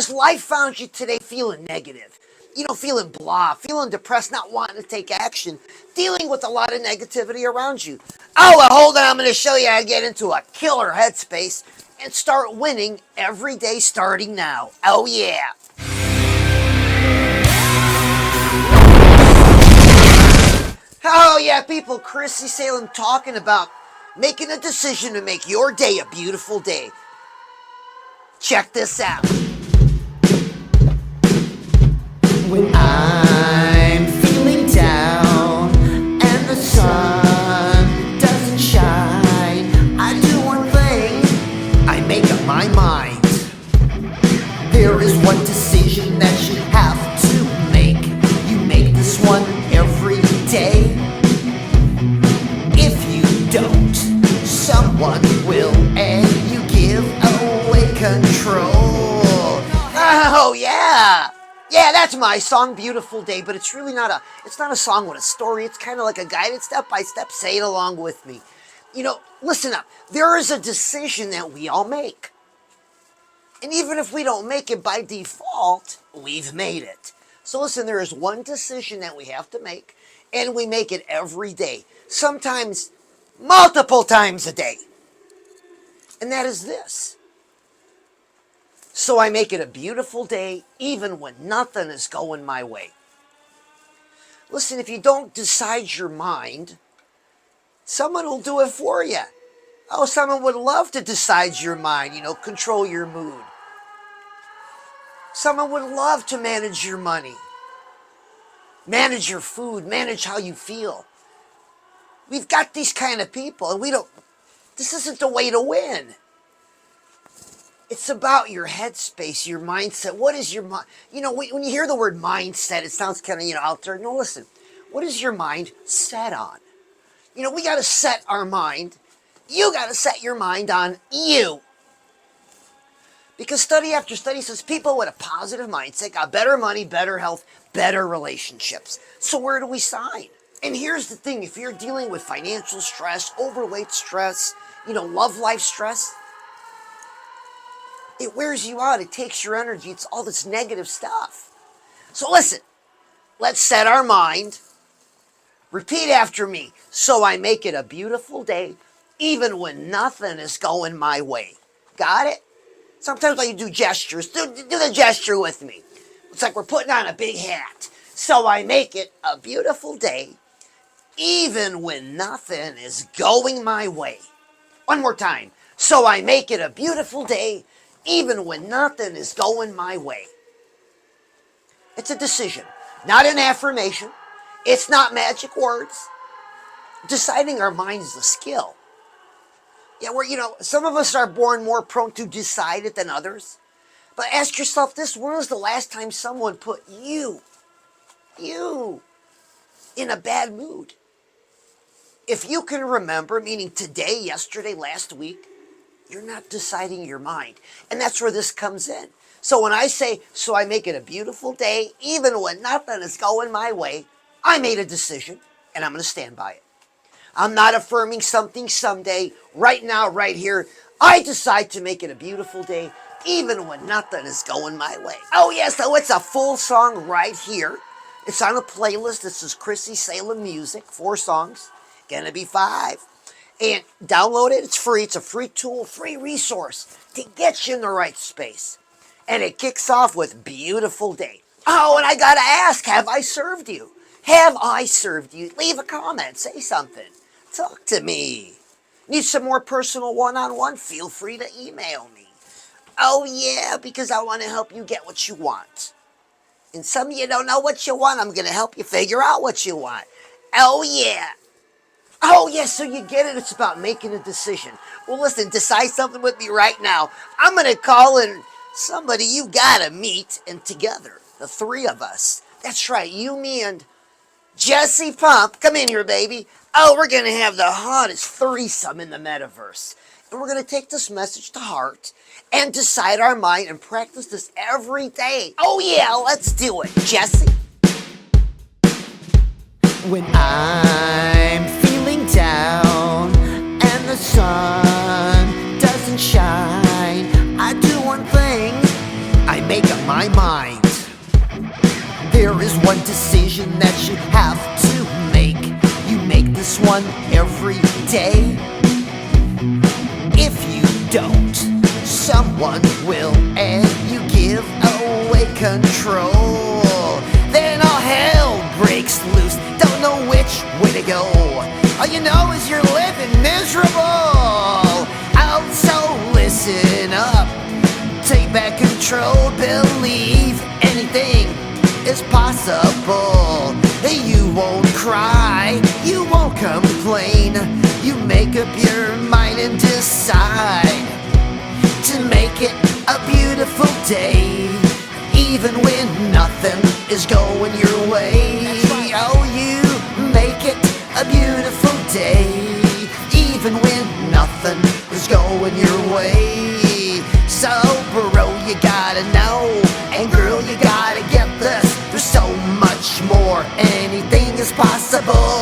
Has life found you today feeling negative? Feeling blah, feeling depressed, not wanting to take action, dealing with a lot of negativity around you. Oh, well, hold on. I'm going to show you how to get into a killer headspace and start winning every day starting now. Oh, yeah. Oh, yeah, people. Chrissy Salem talking about making a decision to make your day a beautiful day. Check this out. When I'm feeling down and the sun doesn't shine, I do one thing, I make up my mind. There is one decision that you have to make. You make this one every day. If you don't, someone will, and you give away control. Oh yeah! Yeah, that's my song, Beautiful Day, but it's really not a song with a story. It's kind of like a guided step-by-step. Say it along with me. Listen up. There is a decision that we all make. And even if we don't make it by default, we've made it. So listen, there is one decision that we have to make, and we make it every day. Sometimes multiple times a day. And that is this. So I make it a beautiful day even when nothing is going my way. Listen, if you don't decide your mind, someone will do it for you. Oh, someone would love to decide your mind, control your mood. Someone would love to manage your money, manage your food, manage how you feel. We've got these kind of people, and this isn't the way to win. It's about your headspace, your mindset. What is your mind? When you hear the word mindset, it sounds kind of, out there. No, listen. What is your mind set on? We got to set our mind. You got to set your mind on you. Because study after study says people with a positive mindset got better money, better health, better relationships. So where do we sign? And here's the thing. If you're dealing with financial stress, overweight stress, love life stress, it wears you out. It takes your energy. It's all this negative stuff. So listen, let's set our mind. Repeat after me. So I make it a beautiful day, even when nothing is going my way. Got it? Sometimes I do gestures. Do the gesture with me. It's like we're putting on a big hat. So I make it a beautiful day, even when nothing is going my way. One more time. So I make it a beautiful day, even when nothing is going my way. It's a decision, not an affirmation. It's not magic words. Deciding our mind is a skill. Yeah, some of us are born more prone to decide it than others. But ask yourself this, when was the last time someone put you, in a bad mood? If you can remember, meaning today, yesterday, last week, you're not deciding your mind. And that's where this comes in. So when I say, so I make it a beautiful day, even when nothing is going my way, I made a decision, and I'm going to stand by it. I'm not affirming something someday. Right now, right here, I decide to make it a beautiful day, even when nothing is going my way. Oh, yeah, so it's a full song right here. It's on a playlist. This is Chrissy Salem Music, 4 songs. Gonna be 5. And download it. It's free. It's a free tool, free resource to get you in the right space. And it kicks off with Beautiful Day. Oh, and I got to ask, have I served you? Have I served you? Leave a comment. Say something. Talk to me. Need some more personal one-on-one? Feel free to email me. Oh, yeah, because I want to help you get what you want. And some of you don't know what you want. I'm going to help you figure out what you want. Oh, yeah. Oh, yes, so you get it. It's about making a decision. Well, listen, decide something with me right now. I'm going to call in somebody you got to meet, and together, the 3 of us. That's right, you, me, and Jesse Pump. Come in here, baby. Oh, we're going to have the hottest threesome in the metaverse. And we're going to take this message to heart and decide our mind and practice this every day. Oh, yeah, let's do it, Jesse. When I'm feeling down and the sun doesn't shine, I do one thing, I make up my mind. There is one decision that you have to make. You make this one every day. If you don't, someone will, and you give away control. Then all hell breaks loose, don't know which way to go. All you know is you're living miserable. Oh, so listen up, take back control, believe anything is possible. You won't cry, you won't complain. You make up your mind and decide to make it a beautiful day, even when nothing is going your way. Oh, you make it a beautiful day, even when nothing is going your way. So, bro, you gotta know, and girl, you gotta get this. There's so much more, anything is possible.